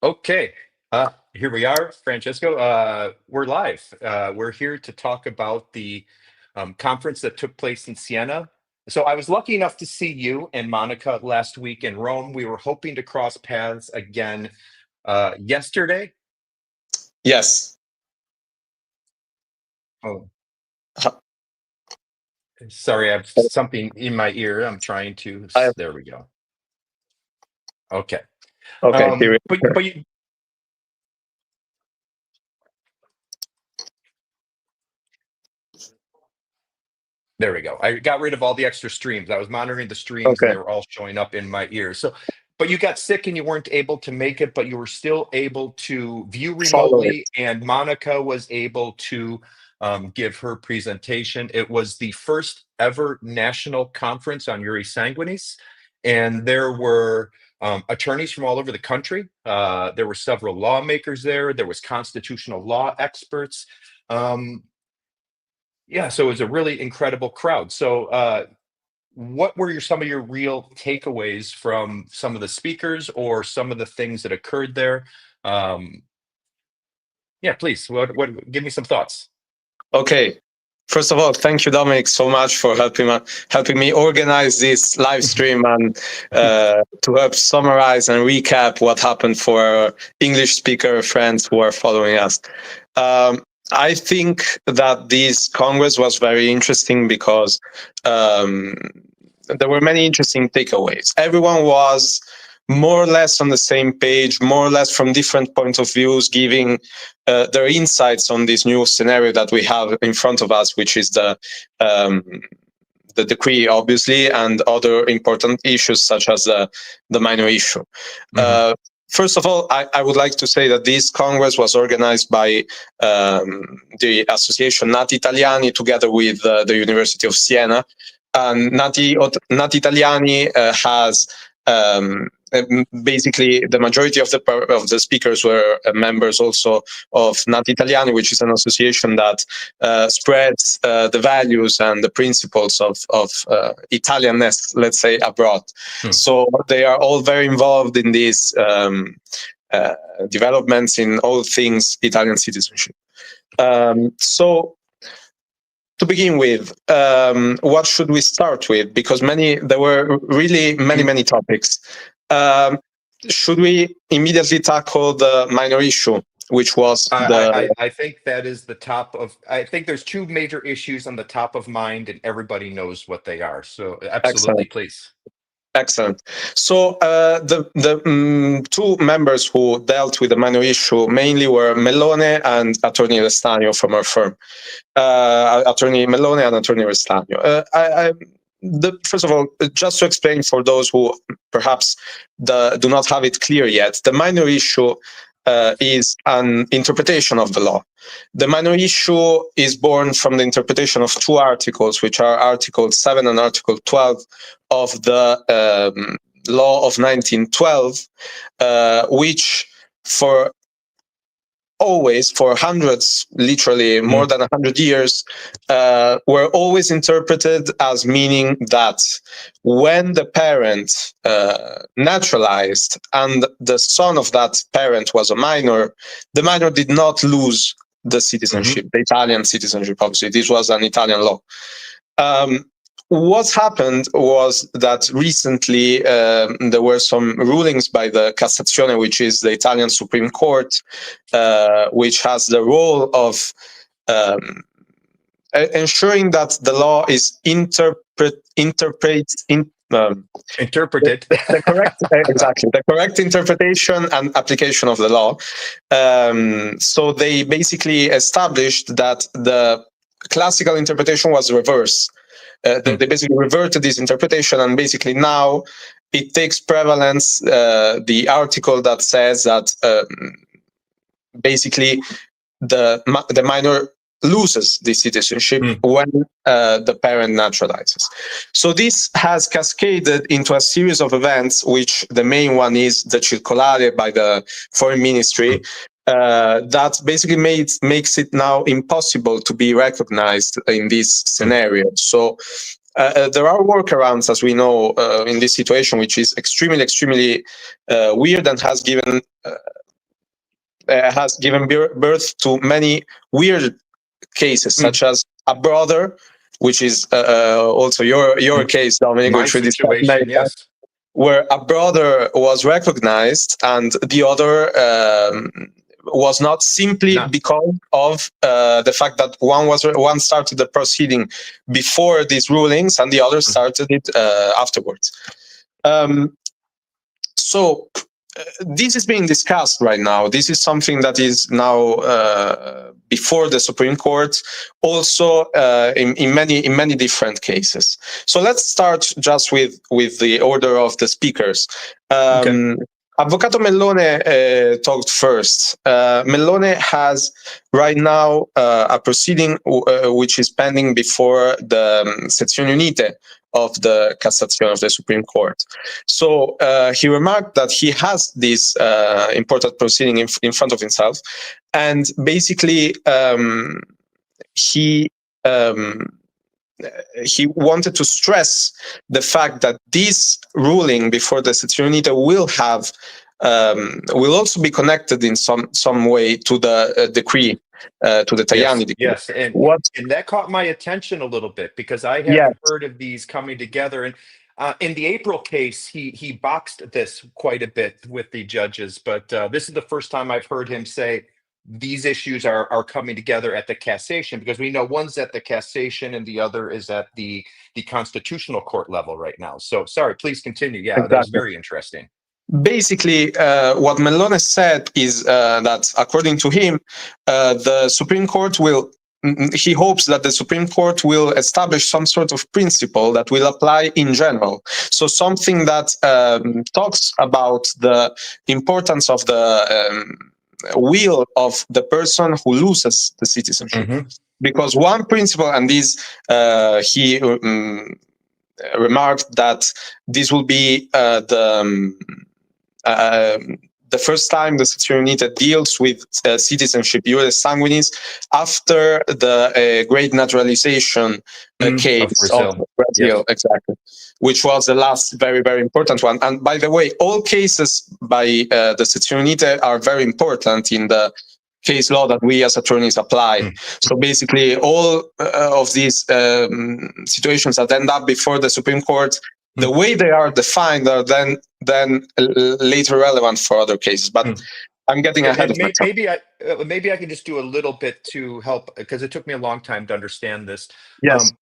Okay, here we are, Francisco. We're live. We're here to talk about the conference that took place in Siena. So I was lucky enough to see you and Monica last week in Rome. We were hoping to cross paths again yesterday. Yes. Oh, Uh, sorry, I have something in my ear. I'm trying to. I, There we go. Okay. okay, here we But you, there we go. I got rid of all the extra streams. I was monitoring the streams and Okay, they were all showing up in my ears. So, but you got sick and you weren't able to make it, but you were still able to view follow it. remotely. And Monica was able to give her presentation. It was the first ever national conference on Jure Sanguinis. And there were attorneys from all over the country. There were several lawmakers there. There was constitutional law experts. Um, yeah, so it was a really incredible crowd. So, what were some of your real takeaways from some of the speakers or some of the things that occurred there? Um, yeah, please. Give me some thoughts. Okay. First of all, thank you, Dominic, so much for helping me organize this live stream and to help summarize and recap what happened for our English speaker friends who are following us. I think that this Congress was very interesting because there were many interesting takeaways. Everyone was more or less on the same page, more or less from different points of views, giving their insights on this new scenario that we have in front of us, which is the decree, obviously, and other important issues such as the minor issue. Mhm. First of all, I would like to say that this Congress was organized by the association Nati Italiani together with the University of Siena. And Nati Italiani has basically the majority of the speakers were members also of Nati Italiani, which is an association that spreads the values and the principles of Italianness, let's say, abroad. Hmm. So they are all very involved in these developments in all things Italian citizenship. So to begin with, what should we start with? Because there were really many topics. Um, should we immediately tackle the minor issue, which was the I think that is the top of. I think there's two major issues on the top of mind, and everybody knows what they are. So, absolutely, excellent? please. Excellent. So the two members who dealt with the minor issue mainly were Mellone and Attorney Restanio from our firm. Attorney Mellone and Attorney Restanio. First of all, just to explain for those who perhaps do not have it clear yet, the minor issue is an interpretation of the law. The minor issue is born from the interpretation of two articles, which are Article 7 and Article 12 of the law of 1912, which for hundreds, literally more than 100 years, were always interpreted as meaning that when the parent naturalized and the son of that parent was a minor, the minor did not lose the Mhm. citizenship, the Italian citizenship, obviously. This was an Italian law. What happened was that recently there were some rulings by the Cassazione, which is the Italian Supreme Court, which has the role of ensuring that the law is Interpreted. the correct exactly the correct interpretation and application of the law. So they basically established that the classical interpretation was reverse. They basically reverted this interpretation, and basically now it takes prevalence the article that says that basically the minor loses the citizenship when the parent naturalizes. So this has cascaded into a series of events, which the main one is the circolare by the foreign ministry, that basically makes it now impossible to be recognized in this scenario. So there are workarounds, as we know, in this situation, which is extremely weird and has given has given birth to many weird cases, such as a brother, which is also your case, Dominic, My which we discussed many situation, times, yes. where a brother was recognized and the other was not, simply Not because of the fact that one started the proceeding before these rulings and the other started it afterwards. So this is being discussed right now. This is something that is now before the Supreme Court, also in many different cases. So let's start just with the order of the speakers. okay. Avvocato Mellone talked first. Mellone has right now a proceeding which is pending before the Sezioni Unite of the Cassazione of the Supreme Court. So he remarked that he has this important proceeding in front of himself, and basically he wanted to stress the fact that this ruling before the Sezioni Unite will also be connected in some way to the decree, to the Tajani decree. Yes, and that caught my attention a little bit because I Yes, haven't heard of these coming together. And in the April case, he boxed this quite a bit with the judges, but this is the first time I've heard him say these issues are coming together at the cassation, because we know one's at the cassation and the other is at the constitutional court level right now. So sorry, please continue. Yeah, that was exactly. very interesting. Basically, what Mellone said is that, according to him, the Supreme Court will. He hopes that the Supreme Court will establish some sort of principle that will apply in general. So something that talks about the importance of the will of the person who loses the citizenship. Mm-hmm. Because one principle, and this he remarked that this will be the first time the Sezioni Unite deals with citizenship, Jure Sanguinis, after the great naturalization case of Brazil, Yes. exactly, which was the last very, very important one. And by the way, all cases by the Sezioni Unite are very important in the case law that we as attorneys apply. So basically, all of these situations that end up before the Supreme Court, the way they are defined are then later relevant for other cases. But I'm getting ahead of myself. Maybe I can just do a little bit to help, because it took me a long time to understand this. Yes.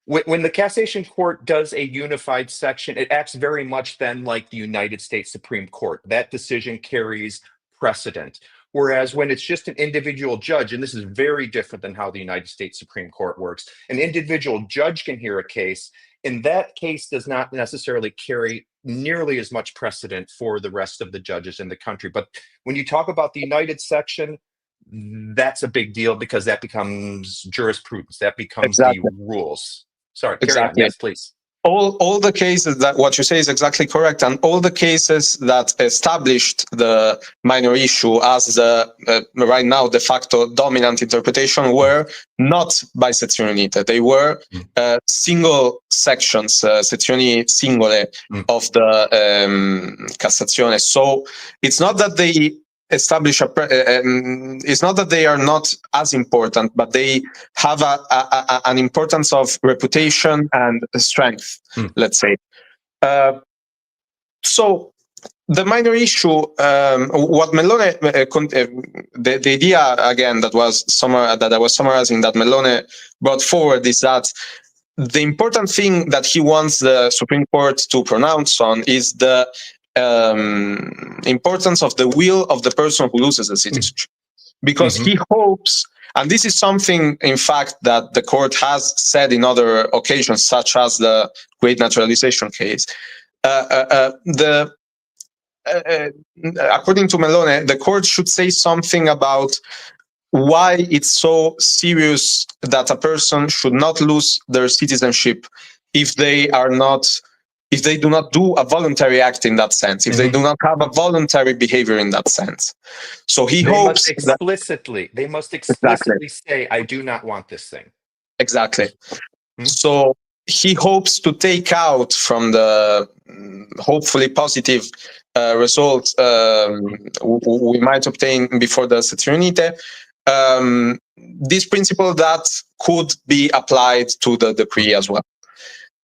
When the Cassation Court does a unified section, it acts very much then like the United States Supreme Court. That decision carries precedent. Whereas when it's just an individual judge, and this is very different than how the United States Supreme Court works, an individual judge can hear a case, and that case does not necessarily carry nearly as much precedent for the rest of the judges in the country. But when you talk about the United Section, that's a big deal, because that becomes jurisprudence. That becomes the rules. Sorry, carry on. Yes, please. All the cases that what you say is exactly correct, and all the cases that established the minor issue as the right now de facto dominant interpretation were not by sezioni unite. They were single sections, sezioni singole of the Cassazione. So it's not that they establish it's not that they are not as important, but they have an importance of reputation and strength, let's say. So the minor issue, what Mellone, the idea again that I was summarizing, that Mellone brought forward, is that the important thing that he wants the Supreme Court to pronounce on is the importance of the will of the person who loses the citizenship, because he hopes, and this is something, in fact, that the court has said in other occasions, such as the great naturalization case. According to Mellone, the court should say something about why it's so serious that a person should not lose their citizenship if they do not do a voluntary act in that sense, if they do not have a voluntary behavior in that sense. So he hopes they must explicitly say, I do not want this thing. Exactly. So he hopes to take out from the hopefully positive result we might obtain before the sezione unite, this principle that could be applied to the decree as well.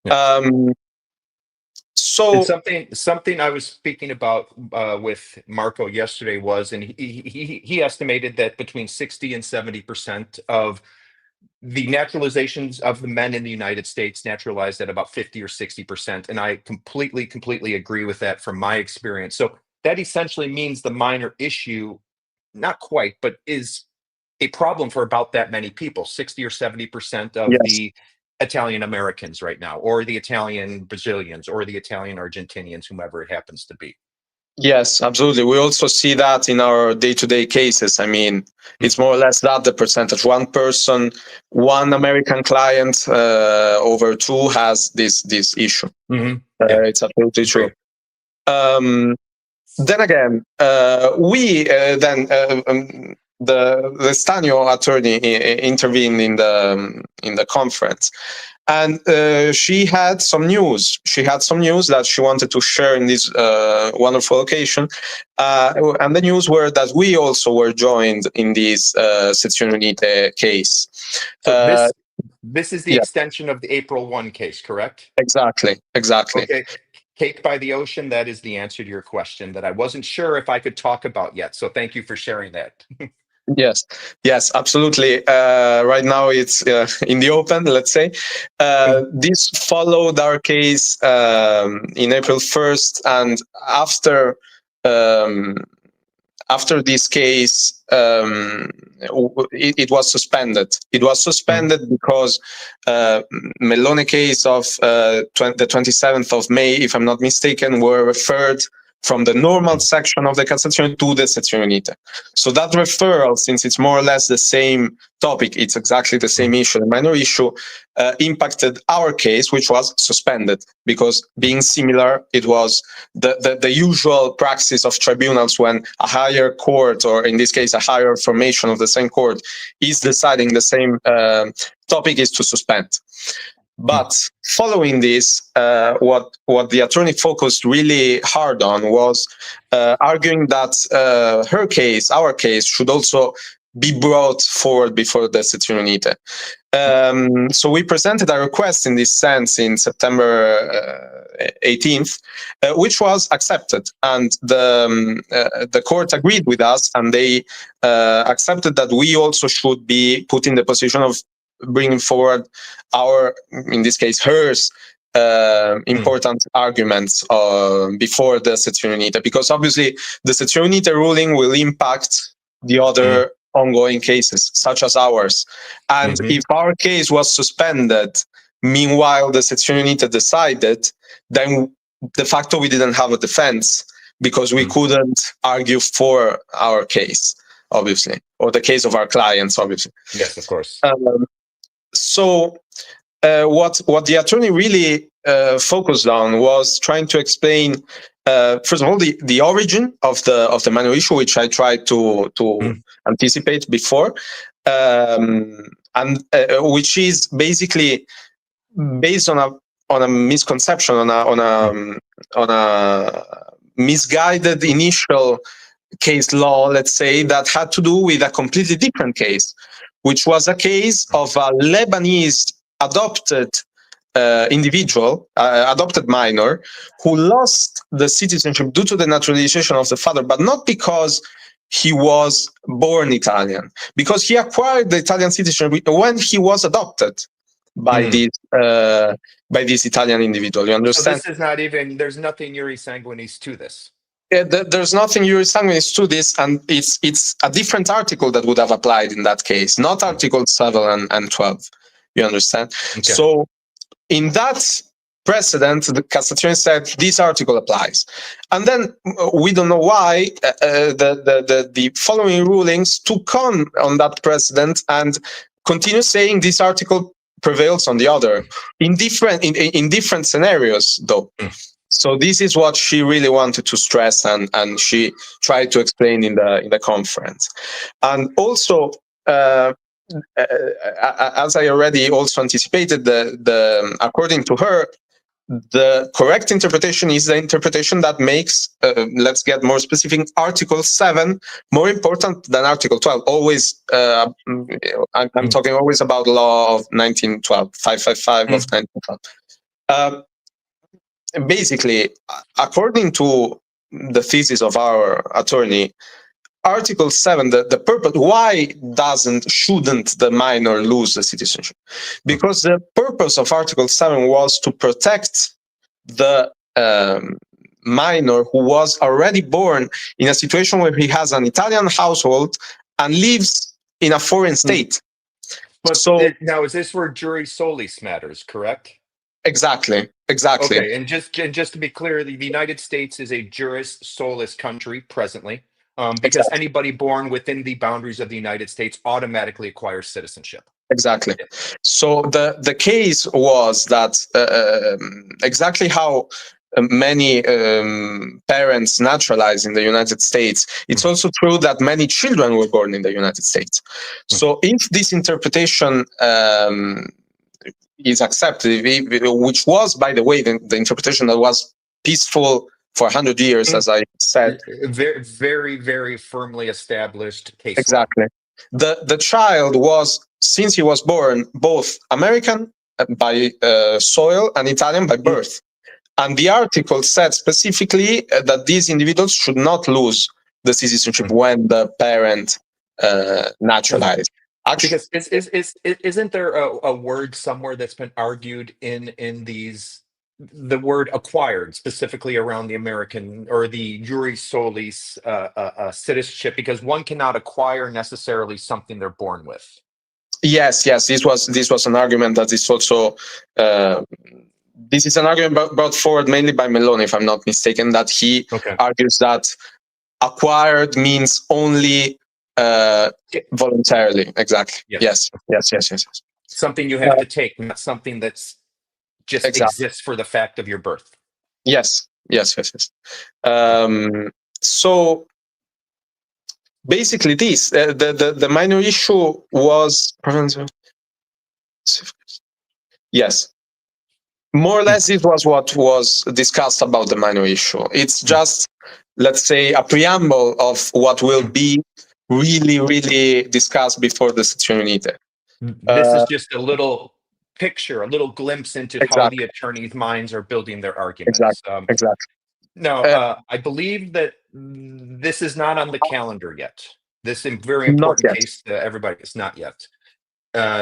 Yeah. Um, so And something I was speaking about with Marco yesterday was, and he estimated that between 60 and 70% of the naturalizations of the men in the United States naturalized at about 50 or 60%. And I completely agree with that from my experience. So that essentially means the minor issue, not quite, but is a problem for about that many people, 60 or 70% of yes, the Italian Americans right now, or the Italian Brazilians, or the Italian Argentinians, whomever it happens to be. yes, absolutely. We also see that in our day-to-day cases. I mean, it's more or less that the percentage. One person, one American client over two has this issue. Mm-hmm. Yeah, It's absolutely true. great. Then again, the Restanio attorney intervened in the conference, and she had some news. She had some news that she wanted to share in this wonderful occasion, and the news were that we also were joined in this sezione unite case. So this is the Yeah, extension of the April 1 case, correct? exactly. Okay. Cake by the ocean, that is the answer to your question that I wasn't sure if I could talk about yet. So thank you for sharing that. Yes, absolutely. Right now it's in the open, let's say. This followed our case in April 1st, and after um, after this case, it was suspended. It was suspended because Mellone case of the 27th of May, if I'm not mistaken, were referred from the normal section of the Cassazione to the sezione unite. So that referral, since it's more or less the same topic, it's exactly the same issue, the minor issue, impacted our case, which was suspended, because being similar, it was the usual practice of tribunals when a higher court, or in this case, a higher formation of the same court, is deciding the same topic, is to suspend. But following this, what the attorney focused really hard on was arguing that her case, our case, should also be brought forward before the sezione unite. So we presented a request in this sense in September 18th, which was accepted, and the court agreed with us, and they accepted that we also should be put in the position of bringing forward our, in this case, hers, important arguments before the sezione unite, because obviously the sezione unite ruling will impact the other ongoing cases, such as ours. And if our case was suspended, meanwhile the sezione unite decided, then de facto we didn't have a defense, because we couldn't argue for our case, obviously, or the case of our clients, obviously. Yes, of course. So what the attorney really focused on was trying to explain, first of all, the origin of the minor issue, which I tried to anticipate before, and which is basically based on a misconception, on a misguided initial case law, let's say, that had to do with a completely different case, which was a case of a Lebanese adopted individual, adopted minor, who lost the citizenship due to the naturalization of the father, but not because he was born Italian, because he acquired the Italian citizenship when he was adopted by this Italian individual. You understand? So this is not even, there's nothing Jure Sanguinis to this. There's nothing Jure Sanguinis to this, and it's a different article that would have applied in that case, not Article 7 and 12. You understand? Okay. So in that precedent, the Cassazione said this article applies, and then we don't know why the following rulings took on that precedent and continue saying this article prevails on the other in different scenarios, though. So this is what she really wanted to stress, and she tried to explain in the conference. And also, as I already also anticipated, according to her, the correct interpretation is the interpretation that makes, let's get more specific, Article 7 more important than Article 12. Always, I'm talking always about law of 1912, 555 of 1912. Basically, according to the thesis of our attorney, Article 7, the purpose, why shouldn't the minor lose the citizenship? Because the purpose of Article 7 was to protect the minor who was already born in a situation where he has an Italian household and lives in a foreign state. But now, is this where Jure Solis matters, correct? Exactly. Okay, and just to be clear, the United States is a juris solis country presently. Because anybody born within the boundaries of the United States automatically acquires citizenship. Exactly. So the case was that exactly how many parents naturalize in the United States, it's also true that many children were born in the United States. So if this interpretation is accepted, which was, by the way, the interpretation that was peaceful for 100 years, as I said. Very, very, very firmly established case exactly. law. The child was, since he was born, both American by soil and Italian by birth. And the article said specifically that these individuals should not lose the citizenship when the parent naturalized. Actually, because isn't there a word somewhere that's been argued in these, the word acquired, specifically around the American or the juris solis citizenship, because one cannot acquire necessarily something they're born with. Yes, this was an argument that is also this is an argument brought forward mainly by Meloni, if I'm not mistaken, that he argues that acquired means only voluntarily. Exactly. Yes. Something you have to take, not something that's just exists for the fact of your birth. Yes. So basically, this the minor issue was more or less it was what was discussed about the minor issue. It's just, let's say, a preamble of what will be really discussed before the sezione unite. This is just a little picture, a little glimpse into how the attorneys' minds are building their arguments. Exactly. Now, I believe that this is not on the calendar yet. This is a very important case to everybody. It's not yet.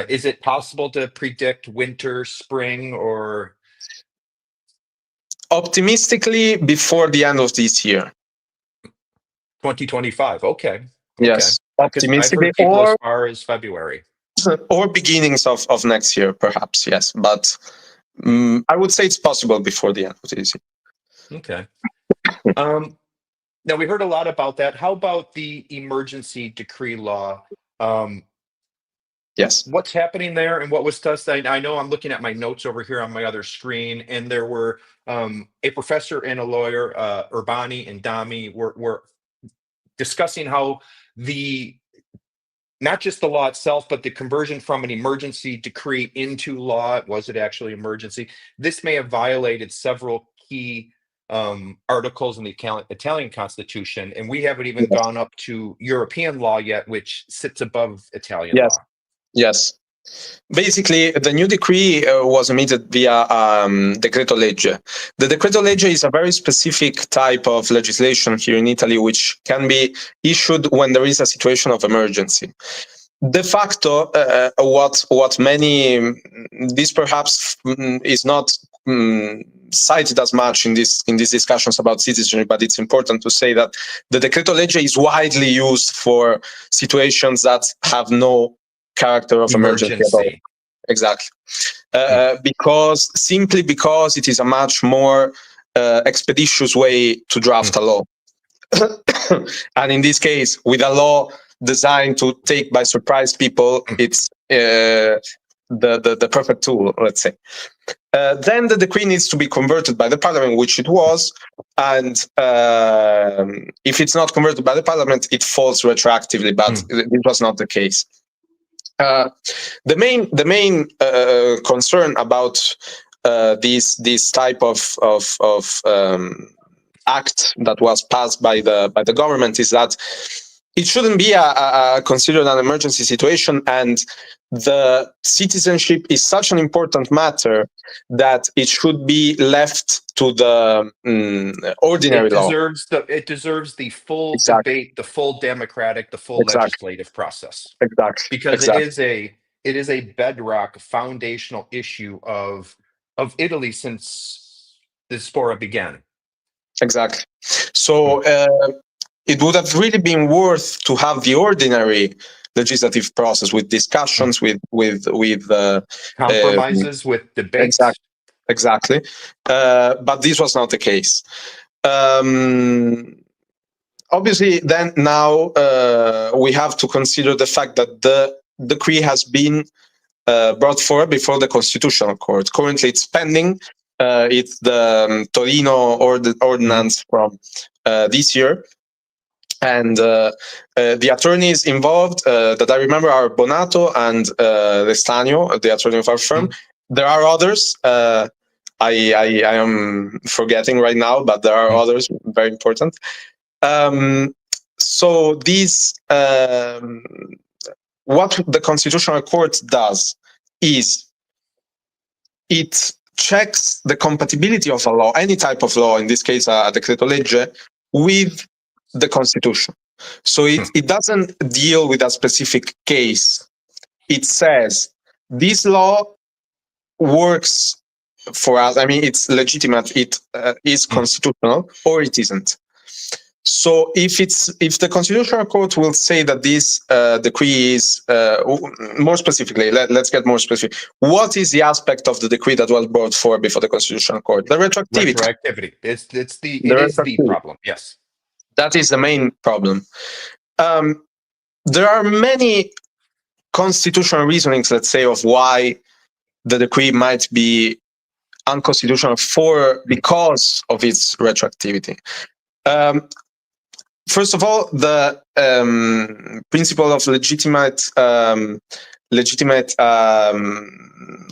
Is it possible to predict winter, spring, or? Optimistically, before the end of this year. 2025. Okay. Yes. Optimistically, or as far as February. Or beginnings of next year, perhaps. Yes, but I would say it's possible before the end of this year. Okay. Now we heard a lot about that. How about the emergency decree law? Yes. What's happening there, and what was discussed? I know I'm looking at my notes over here on my other screen, and there were a professor and a lawyer, Urbani and Dami, were discussing how not just the law itself, but the conversion from an emergency decree into law, was it actually emergency? This may have violated several key articles in the Italian Constitution, and we haven't even gone up to European law yet, which sits above Italian law. Yes. Basically, the new decree was emitted via decreto legge. The decreto legge is a very specific type of legislation here in Italy, which can be issued when there is a situation of emergency. De facto, what many, this perhaps is not cited as much in these discussions about citizenship, but it's important to say that the decreto legge is widely used for situations that have no character of emergency at all. Exactly. Because it is a much more expeditious way to draft a law. And in this case, with a law designed to take by surprise people, it's the perfect tool, let's say. Then the decree needs to be converted by the parliament, which it was, and if it's not converted by the parliament, it falls retroactively, but it was not the case. The main concern about this type of act that was passed by the government is that it shouldn't be considered an emergency situation, and the citizenship is such an important matter that it should be left to the ordinary law. It deserves the full Exactly. debate, the full democratic, the full Exactly. legislative process. Exactly. Because exactly. it is a bedrock, foundational issue of Italy since the Spora began. Exactly. So it would have really been worth to have the ordinary legislative process with discussions, with compromises, with debates. Exactly. But this was not the case. Obviously, then now we have to consider the fact that the decree has been brought forward before the Constitutional Court. Currently, it's pending. It's the Torino ordinance from this year. And the attorneys involved that I remember are Bonato and Restanio, the attorney of our firm. There are others. I am forgetting right now, but there are others very important. So these, what the Constitutional Court does is it checks the compatibility of a law, any type of law, in this case a decreto legge, with the Constitution. So it doesn't deal with a specific case. It says this law works for us. I mean, it's legitimate. It is constitutional, or it isn't. So if the Constitutional Court will say that this decree is more specifically, let's get more specific. What is the aspect of the decree that was brought forward before the Constitutional Court? The retroactivity. Retroactivity. It is the problem. Yes. That is the main problem. There are many constitutional reasonings, let's say, of why the decree might be unconstitutional because of its retroactivity. First of all, the principle of legitimate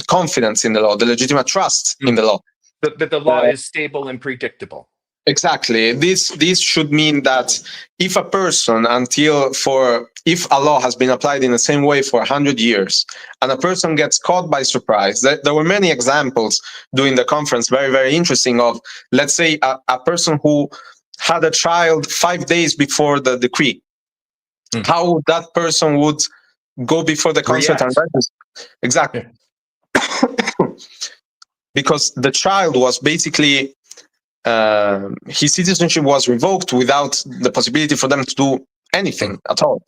confidence in the law, the legitimate trust in the law. That the law is stable and predictable. Exactly. This should mean that if a person, if a law has been applied in the same way for 100 years, and a person gets caught by surprise, there were many examples during the conference, very, very interesting, of, let's say, a person who had a child 5 days before the decree. How that person would go before the concert and register. Exactly. Because the child was basically, his citizenship was revoked without the possibility for them to do anything at all.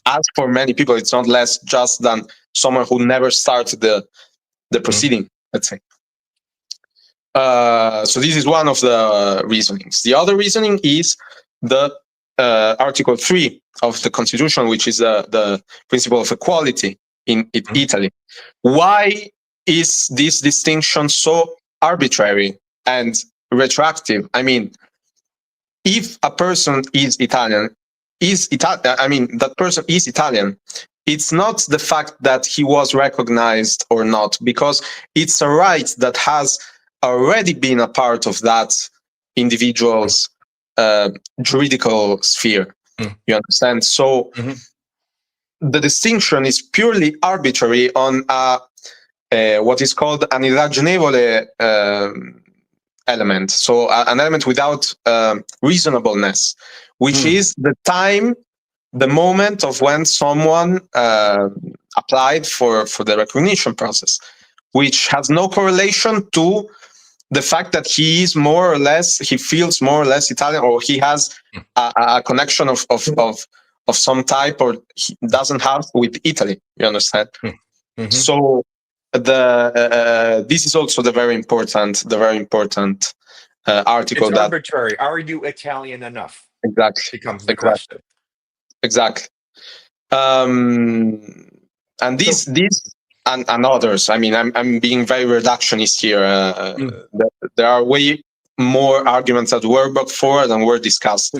As for many people, it's not less just than someone who never started the proceeding, let's say. So this is one of the reasonings. The other reasoning is the Article 3 of the Constitution, which is the principle of equality in Italy. Why is this distinction so arbitrary and retroactive? I mean, if a person is Italian, that person is Italian. It's not the fact that he was recognized or not, because it's a right that has already been a part of that individual's juridical sphere. You understand? So the distinction is purely arbitrary on what is called an irragionevole element. So an element without reasonableness, which is the moment of when someone applied for the recognition process, which has no correlation to the fact that he feels more or less Italian, or he has a connection of some type, or he doesn't have with Italy. You understand? So this is also the very important article. It's arbitrary. Are you Italian enough? Exactly. Becomes the question. Exactly. And these and others. I mean, I'm being very reductionist here. There are way more arguments that were brought forward and were discussed.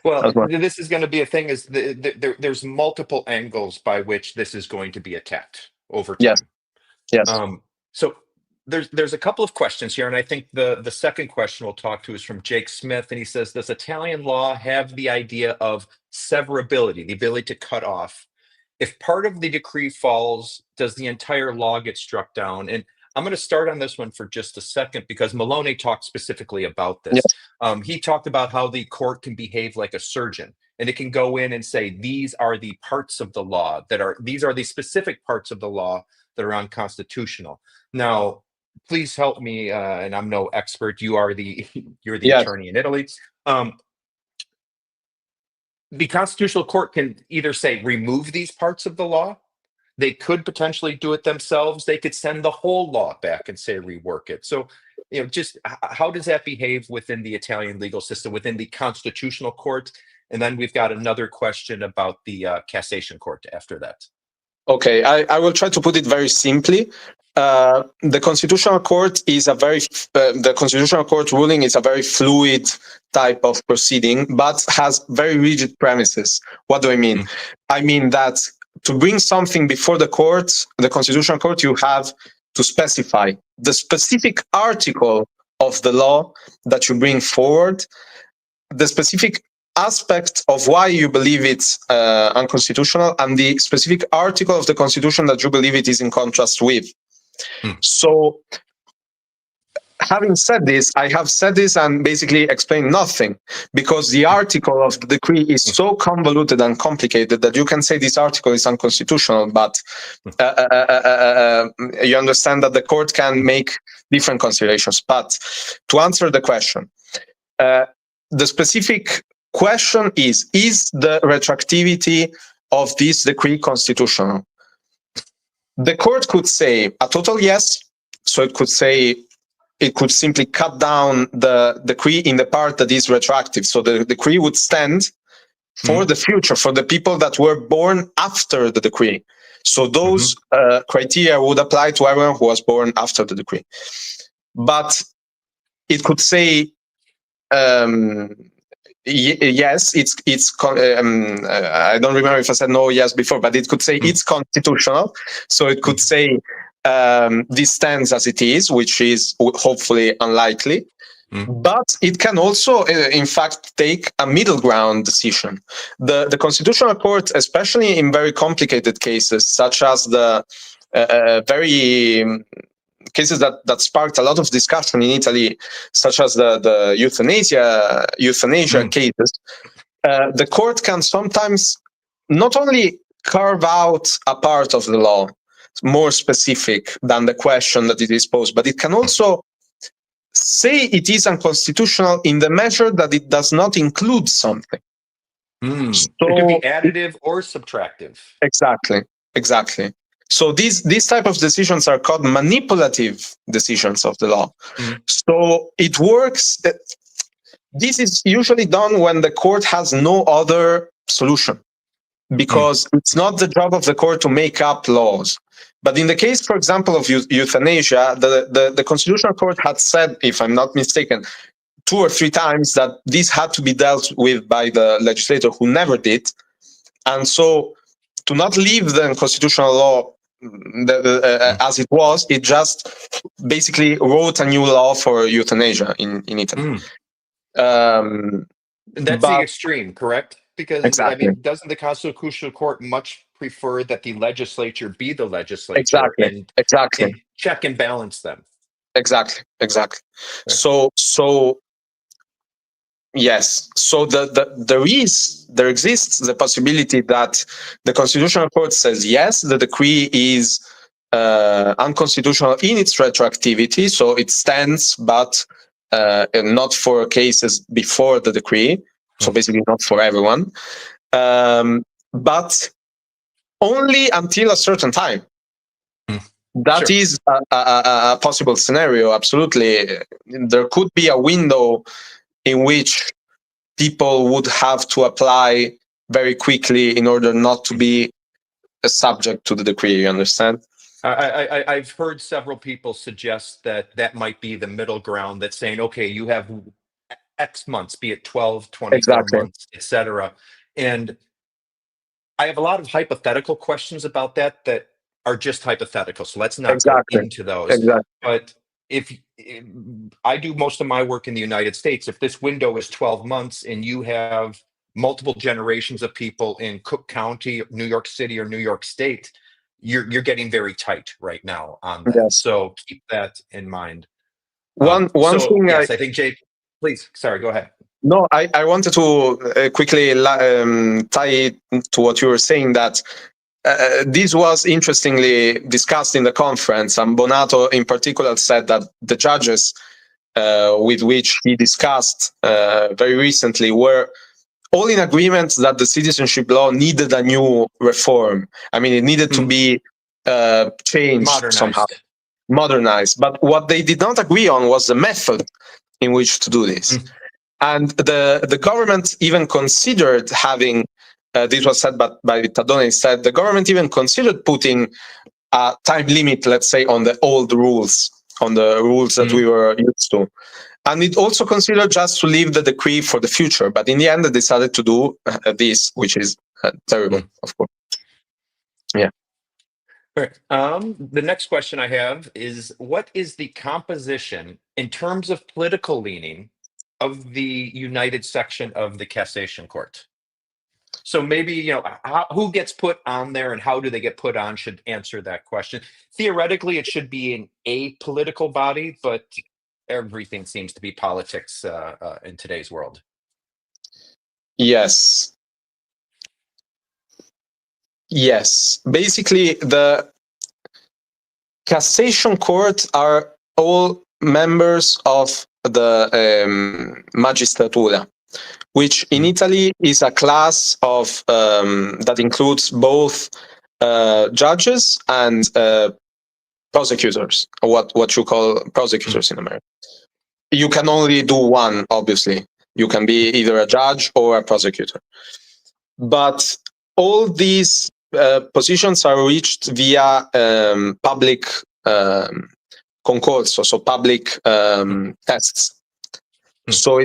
Well, this is going to be a thing. Is there's multiple angles by which this is going to be attacked over time. Yes. So there's a couple of questions here, and I think the second question we'll talk to is from Jake Smith, and he says, does Italian law have the idea of severability, the ability to cut off? If part of the decree falls, does the entire law get struck down? And I'm going to start on this one for just a second because Maloney talked specifically about this. Yes. He talked about how the court can behave like a surgeon, and it can go in and say, these are the parts of the law these are the specific parts of the law that are unconstitutional. Now, please help me, and I'm no expert. You're the Yes. attorney in Italy. The Constitutional Court can either say remove these parts of the law. They could potentially do it themselves. They could send the whole law back and say rework it. So, just how does that behave within the Italian legal system, within the Constitutional Court? And then we've got another question about the Cassation Court after that. Okay, I will try to put it very simply. The Constitutional Court is the Constitutional Court ruling is a very fluid type of proceeding, but has very rigid premises. What do I mean? Mm. I mean that to bring something before the court, the Constitutional Court, you have to specify the specific article of the law that you bring forward, the specific aspect of why you believe it's unconstitutional, and the specific article of the Constitution that you believe it is in contrast with. So, having said this, I have said this and basically explained nothing, because the article of the decree is so convoluted and complicated that you can say this article is unconstitutional, but you understand that the court can make different considerations. But to answer the question, the specific question is the retroactivity of this decree constitutional? The court could say a total yes, so it could simply cut down the decree in the part that is retroactive. So the decree would stand for the future, for the people that were born after the decree. So those criteria would apply to everyone who was born after the decree. But it could say, yes, I don't remember if I said no, yes before, but it could say it's constitutional. So it could say this stands as it is, which is hopefully unlikely. But it can also, in fact, take a middle ground decision. The Constitutional Court, especially in very complicated cases, such as the cases that sparked a lot of discussion in Italy, such as the euthanasia cases, the court can sometimes not only carve out a part of the law more specific than the question that it is posed, but it can also say it is unconstitutional in the measure that it does not include something. So it could be additive or subtractive. Exactly. So these type of decisions are called manipulative decisions of the law. So it works. This is usually done when the court has no other solution, because it's not the job of the court to make up laws. But in the case, for example, of euthanasia, the Constitutional Court had said, if I'm not mistaken, 2 or 3 times that this had to be dealt with by the legislator, who never did. And so to not leave the constitutional law as it was, it just basically wrote a new law for euthanasia in Italy. That's the extreme, correct? Because exactly. I mean, doesn't the Constitutional Court much prefer that the legislature be the legislature and check and balance them? Exactly. So yes. So there exists the possibility that the Constitutional Court says yes, the decree is unconstitutional in its retroactivity, so it stands, but not for cases before the decree. So basically, not for everyone, but only until a certain time. That is a possible scenario. Absolutely, there could be a window in which people would have to apply very quickly in order not to be subject to the decree. You understand? I've heard several people suggest that might be the middle ground, that's saying, okay, you have X months, be it 12, 24 months, etc. And I have a lot of hypothetical questions about that are just hypothetical. So let's not go Exactly. into those. Exactly. But if I do most of my work in the United States, if this window is 12 months and you have multiple generations of people in Cook County, New York City, or New York State, you're getting very tight right now on that. Yes. So keep that in mind. One So thing yes, I think Jake, please, sorry, go ahead. No, I wanted to quickly tie to what you were saying, that this was interestingly discussed in the conference, and Bonato in particular said that the judges with which he discussed very recently were all in agreement that the citizenship law needed a new reform. I mean, it needed to be changed somehow, modernized. But what they did not agree on was the method in which to do this. And the government even considered having, this was said by Tadone, said the government even considered putting a time limit, let's say, on the old rules, on the rules that we were used to. And it also considered just to leave the decree for the future. But in the end, they decided to do this, which is terrible, of course. Yeah. All right. The next question I have is, what is the composition in terms of political leaning of the United section of the Cassation Court? So maybe, who gets put on there and how do they get put on should answer that question. Theoretically, it should be an apolitical body, but everything seems to be politics in today's world. Yes. Yes. Basically, the Cassation Court are all members of the Magistratura, which in Italy is a class of that includes both judges and prosecutors, or what you call prosecutors in America. You can only do one, obviously. You can be either a judge or a prosecutor. But all these positions are reached via public concorso, so public tests. So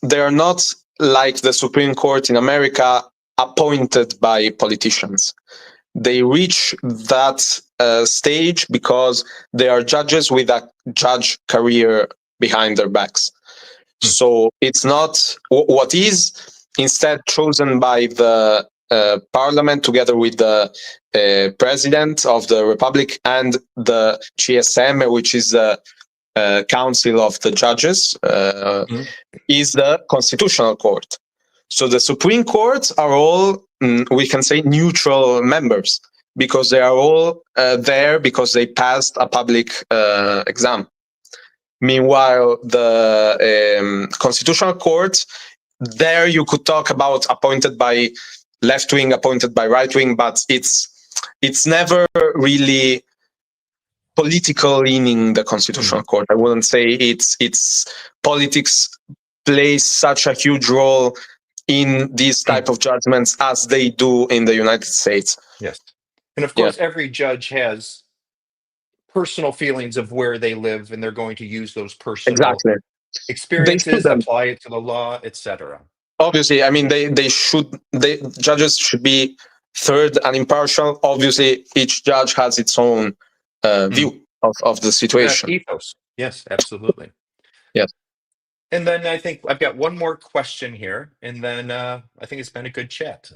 they are not like the Supreme Court in America, appointed by politicians. They reach that stage because they are judges with a judge career behind their backs. So it's not what is instead chosen by the parliament together with the president of the republic and the CSM, which is the council of the judges, is the constitutional court. So the Supreme Court are all, we can say, neutral members, because they are all there because they passed a public exam. Meanwhile, the Constitutional Court, there you could talk about appointed by left wing, appointed by right wing, but it's never really political leaning, the Constitutional Court. I wouldn't say it's politics plays such a huge role in these type of judgments as they do in the United States. Yes. And of course, every judge has personal feelings of where they live, and they're going to use those personal experiences, apply it to the law, etc. Obviously, I mean, judges should be third and impartial. Obviously, each judge has its own view of the situation. Ethos. Yes, absolutely. Yes. And then I think I've got one more question here, and then I think it's been a good chat.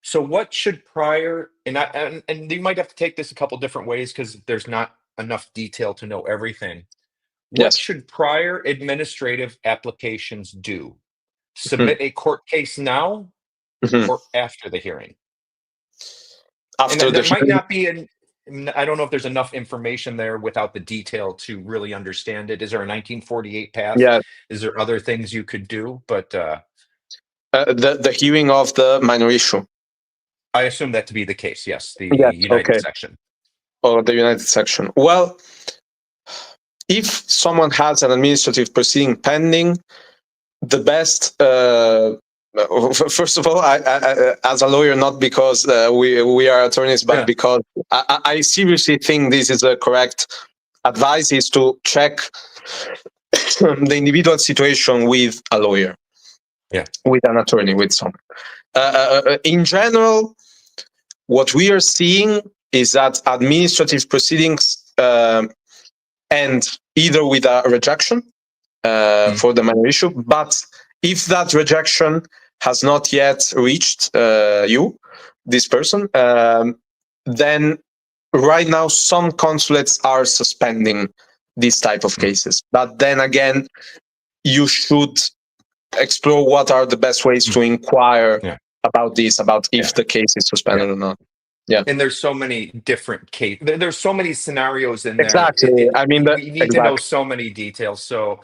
So what should prior, and you might have to take this a couple different ways because there's not enough detail to know everything. What should prior administrative applications do? Submit a court case now or after the hearing? After there might not be I don't know if there's enough information there without the detail to really understand it. Is there a 1948 path? Yeah. Is there other things you could do? But the hearing of the minor issue. I assume that to be the case. Yes, the United section. Or the United section. Well, if someone has an administrative proceeding pending, the best. First of all, I, as a lawyer, not because we are attorneys, but because I seriously think this is the correct advice, is to check the individual situation with a lawyer, with an attorney, with someone. In general, what we are seeing is that administrative proceedings end either with a rejection for the minor issue, but if that rejection has not yet reached this person, then right now some consulates are suspending these type of cases. But then again, you should explore what are the best ways to inquire about this, about if the case is suspended or not. Yeah. And there's so many different cases. There's so many scenarios in there. Exactly. I mean, we need to know so many details. So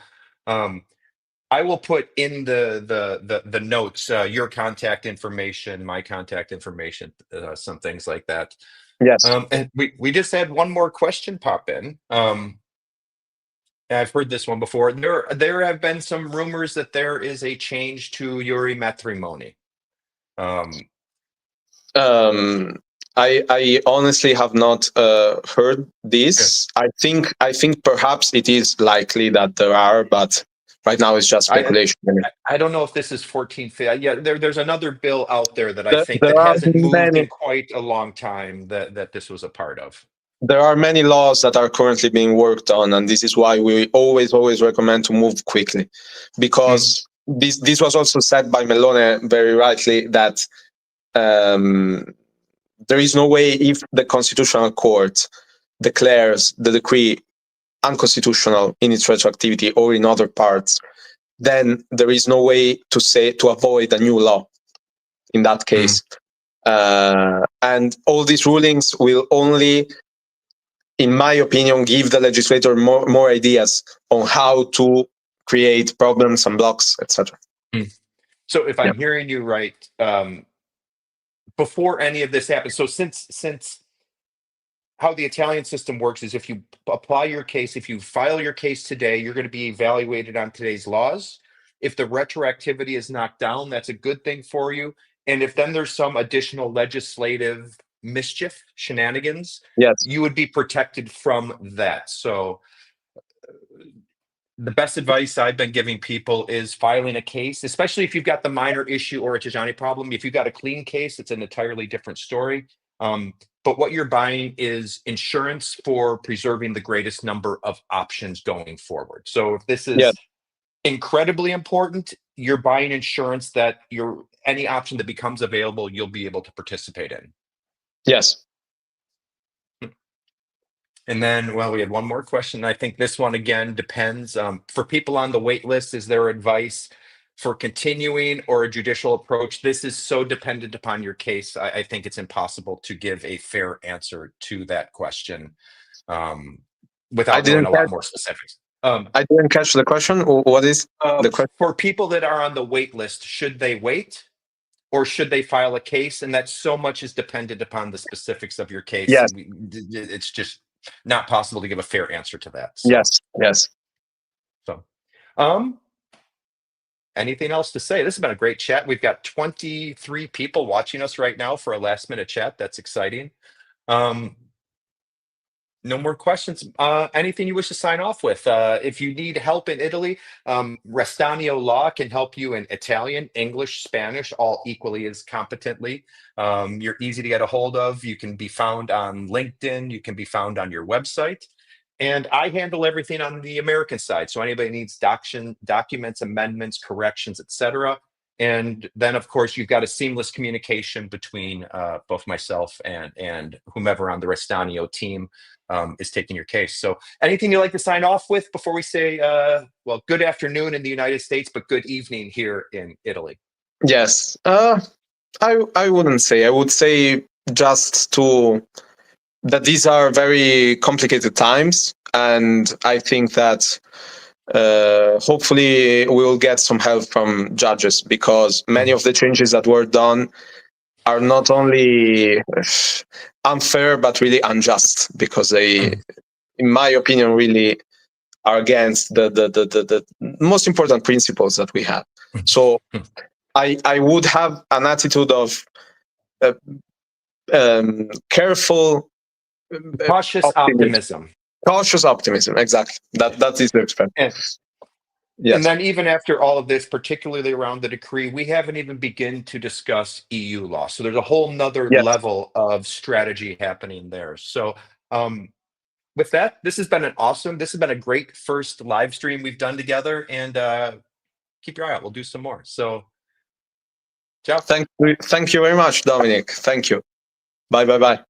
I will put in the notes your contact information, my contact information, some things like that. Yes. And we just had one more question pop in. I've heard this one before. There have been some rumors that there is a change to your matrimony. I honestly have not heard this. I think perhaps it is likely that there are, but right now it's just speculation. I don't know if this is 14th. Yeah, there's another bill out there that I think that hasn't moved in quite a long time that this was a part of. There are many laws that are currently being worked on, and this is why we always recommend to move quickly, because this was also said by Melone very rightly that there is no way, if the Constitutional Court declares the decree unconstitutional in its retroactivity or in other parts, then there is no way to avoid a new law in that case. And all these rulings will only, in my opinion, give the legislator more ideas on how to create problems and blocks, etc. So if I'm hearing you right, before any of this happens, so since how the Italian system works is if you apply your case, if you file your case today, you're going to be evaluated on today's laws. If the retroactivity is knocked down, that's a good thing for you. And if then there's some additional legislative mischief, shenanigans, you would be protected from that. So the best advice I've been giving people is filing a case, especially if you've got the minor issue or a Tajani problem. If you've got a clean case, it's an entirely different story. But what you're buying is insurance for preserving the greatest number of options going forward. So if this is incredibly important, you're buying insurance that any option that becomes available, you'll be able to participate in. Yes. And then, well, we had one more question. I think this one, again, depends. For people on the wait list, is there advice for continuing or a judicial approach? This is so dependent upon your case. I think it's impossible to give a fair answer to that question without knowing a lot more specifics. I didn't catch the question. What is the question? For people that are on the wait list, should they wait or should they file a case? And that so much is dependent upon the specifics of your case. Yes. It's just not possible to give a fair answer to that. So. Yes. So, anything else to say? This has been a great chat. We've got 23 people watching us right now for a last minute chat. That's exciting. No more questions. Anything you wish to sign off with? If you need help in Italy, Restanio Law can help you in Italian, English, Spanish, all equally as competently. You're easy to get a hold of. You can be found on LinkedIn. You can be found on your website. And I handle everything on the American side. So anybody needs documents, amendments, corrections, etc. And then, of course, you've got a seamless communication between both myself and whomever on the Restanio team is taking your case. So anything you'd like to sign off with before we say, well, good afternoon in the United States, but good evening here in Italy? Yes. I wouldn't say. I would say just that these are very complicated times. And I think that hopefully we will get some help from judges, because many of the changes that were done are not only unfair, but really unjust, because they, in my opinion, really are against the most important principles that we have. So I would have an attitude of careful, cautious optimism. Cautious optimism, exactly. That is the expression. Yes. And then even after all of this, particularly around the decree, we haven't even begun to discuss EU law. So there's a whole nother Yes. level of strategy happening there. So with that, this has been a great first live stream we've done together, and keep your eye out. We'll do some more. So ciao. Thank you very much, Dominic. Thank you. Bye.